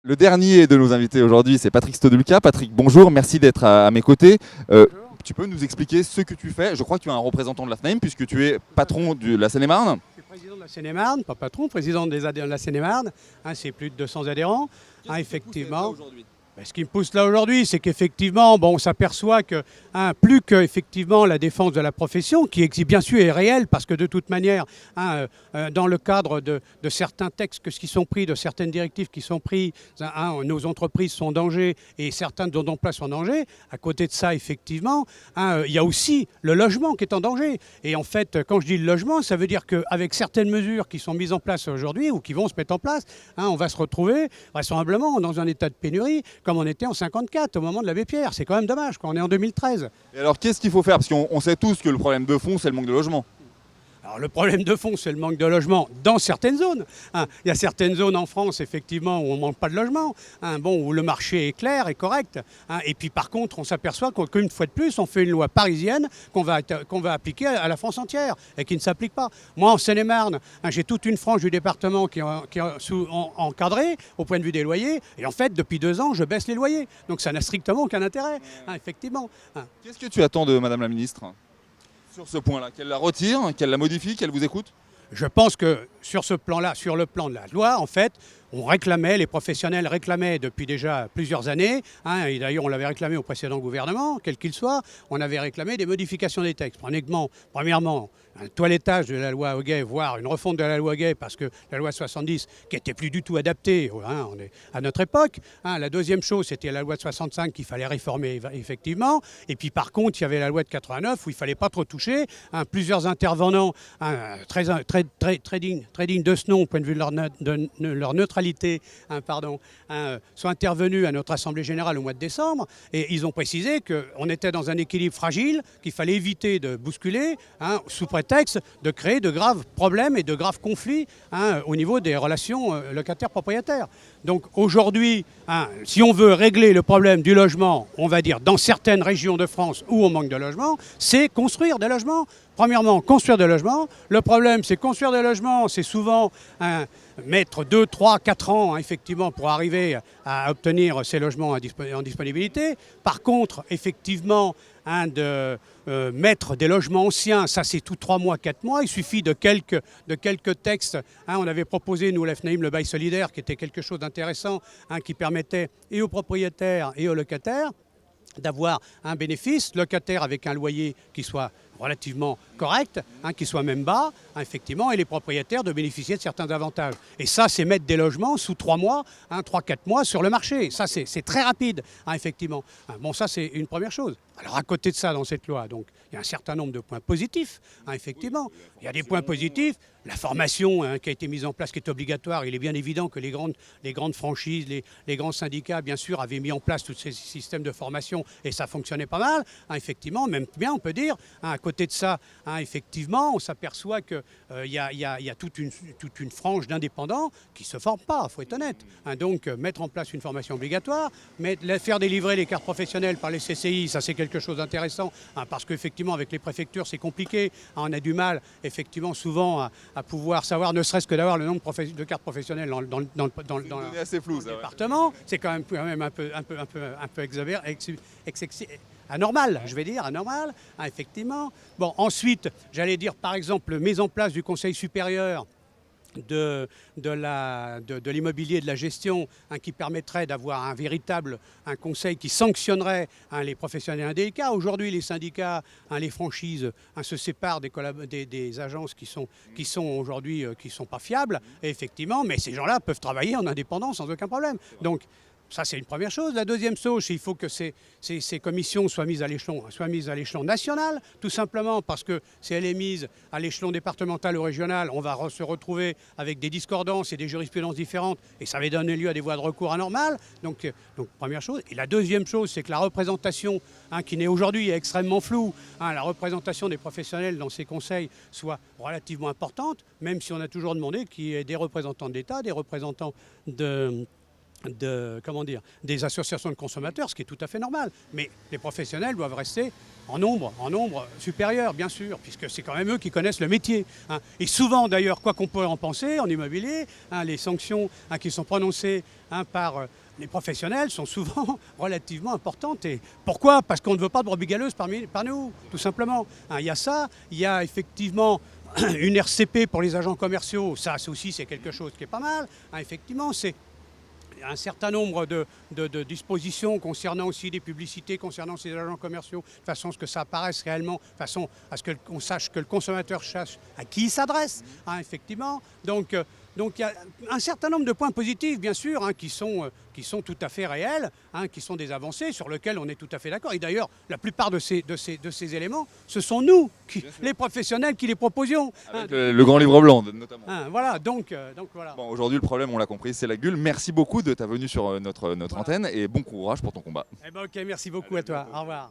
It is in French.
Le dernier de nos invités aujourd'hui, c'est Patrick Stodulka. Patrick, bonjour, merci d'être à mes côtés. Tu peux nous expliquer ce que tu fais? Je crois que tu es un représentant de la FNAIM puisque tu es patron de la Seine-et-Marne. Je suis président de la Seine-et-Marne, pas patron, président des adhérents de la Seine-et-Marne. C'est plus de 200 adhérents. Effectivement. Ce qui me pousse là aujourd'hui, c'est qu'effectivement, on s'aperçoit que plus que effectivement la défense de la profession, qui bien sûr est réelle, parce que de toute manière, dans le cadre de certains textes qui sont pris, de certaines directives qui sont prises, nos entreprises sont en danger et certains de nos emplois sont en danger. À côté de ça, effectivement, il y a aussi le logement qui est en danger. Et en fait, quand je dis le logement, ça veut dire qu'avec certaines mesures qui sont mises en place aujourd'hui ou qui vont se mettre en place, on va se retrouver vraisemblablement dans un état de pénurie comme on était en 54 au moment de l'abbé Pierre. C'est quand même dommage quand on est en 2013. Et alors qu'est-ce qu'il faut faire? Parce qu'on sait tous que le problème de fond, c'est le manque de logement. Alors le problème de fond, c'est le manque de logement dans certaines zones. Il y a certaines zones en France, effectivement, où on ne manque pas de logement, où le marché est clair et correct. Et puis par contre, on s'aperçoit qu'une fois de plus, on fait une loi parisienne qu'on va appliquer à la France entière et qui ne s'applique pas. Moi, en Seine-et-Marne, j'ai toute une frange du département qui est encadrée au point de vue des loyers. Et en fait, depuis 2 ans, je baisse les loyers. Donc ça n'a strictement aucun intérêt, effectivement. Qu'est-ce que tu attends de Madame la Ministre sur ce point-là? Qu'elle la retire, qu'elle la modifie, qu'elle vous écoute? Je pense que sur ce plan-là, sur le plan de la loi, en fait, les professionnels réclamaient depuis déjà plusieurs années, et d'ailleurs on l'avait réclamé au précédent gouvernement, quel qu'il soit, on avait réclamé des modifications des textes. Premièrement, un toilettage de la loi Hoguet, voire une refonte de la loi Hoguet, parce que la loi 70, qui n'était plus du tout adaptée à notre époque. La deuxième chose, c'était la loi de 65 qu'il fallait réformer, effectivement. Et puis par contre, il y avait la loi de 89 où il ne fallait pas trop toucher. Plusieurs intervenants très dignes de ce nom, au point de vue de leur neutralité, sont intervenus à notre Assemblée générale au mois de décembre. Et ils ont précisé qu'on était dans un équilibre fragile, qu'il fallait éviter de bousculer, sous prétexte de créer de graves problèmes et de graves conflits au niveau des relations locataires-propriétaires. Donc aujourd'hui, si on veut régler le problème du logement, on va dire dans certaines régions de France où on manque de logement, c'est construire des logements. Premièrement, construire des logements. Le problème, c'est construire des logements, c'est souvent mettre 2, 3, 4 ans, effectivement, pour arriver à obtenir ces logements en disponibilité. Par contre, effectivement, de mettre des logements anciens, ça c'est tout 3 mois, 4 mois. Il suffit de quelques textes. On avait proposé, nous, la FNAIM, le bail solidaire, qui était quelque chose d'intéressant, qui permettait et aux propriétaires et aux locataires d'avoir un bénéfice, locataire avec un loyer qui soit relativement correct, qui soit même bas, effectivement, et les propriétaires de bénéficier de certains avantages. Et ça, c'est mettre des logements sous 3 mois, 3-4 mois sur le marché. Ça, c'est très rapide, effectivement. Ça, c'est une première chose. Alors, à côté de ça, dans cette loi, donc, il y a un certain nombre de points positifs, effectivement. Il y a des points positifs. La formation qui a été mise en place, qui est obligatoire, il est bien évident que les grandes franchises, les grands syndicats, bien sûr, avaient mis en place tous ces systèmes de formation et ça fonctionnait pas mal, effectivement, même bien, on peut dire. À côté de ça, effectivement, on s'aperçoit qu'il y a toute une frange d'indépendants qui ne se forment pas, il faut être honnête. Donc, mettre en place une formation obligatoire, faire délivrer les cartes professionnelles par les CCI, ça c'est quelque chose d'intéressant, parce qu'effectivement, avec les préfectures, c'est compliqué. On a du mal, effectivement, souvent, à pouvoir savoir, ne serait-ce que d'avoir le nombre de cartes professionnelles dans le assez flou, département. C'est quand même un peu anormal, je vais dire, anormal, effectivement. Ensuite, j'allais dire, par exemple, mise en place du Conseil supérieur de l'immobilier et de la gestion, qui permettrait d'avoir un conseil qui sanctionnerait les professionnels indélicats. Aujourd'hui, les syndicats, les franchises se séparent des agences qui sont aujourd'hui qui sont pas fiables, effectivement, mais ces gens-là peuvent travailler en indépendance sans aucun problème. Donc, ça, c'est une première chose. La deuxième chose, il faut que ces commissions soient mises à l'échelon national, tout simplement parce que si elle est mise à l'échelon départemental ou régional, on va se retrouver avec des discordances et des jurisprudences différentes et ça va donner lieu à des voies de recours anormales. Donc première chose. Et la deuxième chose, c'est que la représentation, qui n'est aujourd'hui extrêmement floue, la représentation des professionnels dans ces conseils soit relativement importante, même si on a toujours demandé qu'il y ait des représentants de l'État, des représentants comment dire, des associations de consommateurs, ce qui est tout à fait normal. Mais les professionnels doivent rester en nombre supérieur, bien sûr, puisque c'est quand même eux qui connaissent le métier. Hein. Et souvent, d'ailleurs, quoi qu'on pourrait en penser en immobilier, hein, les sanctions qui sont prononcées par les professionnels sont souvent relativement importantes. Et pourquoi? Parce qu'on ne veut pas de brebis galeuses par nous, tout simplement. Hein, il y a ça, il y a effectivement une RCP pour les agents commerciaux, ça aussi c'est quelque chose qui est pas mal. Hein, effectivement, c'est un certain nombre de dispositions concernant aussi des publicités, concernant ces agents commerciaux, de façon à ce que ça apparaisse réellement, de façon à ce qu'on sache, que le consommateur sache à qui il s'adresse, hein, effectivement. Donc il y a un certain nombre de points positifs, bien sûr, hein, qui sont tout à fait réels, hein, qui sont des avancées sur lesquelles on est tout à fait d'accord. Et d'ailleurs, la plupart de ces éléments, ce sont nous, les professionnels, qui les proposions. Avec le grand livre blanc, notamment. Hein, voilà, donc voilà. Bon, aujourd'hui, le problème, on l'a compris, c'est la gueule. Merci beaucoup de ta venue sur notre antenne et bon courage pour ton combat. Eh ben, ok, merci beaucoup à toi. Au revoir.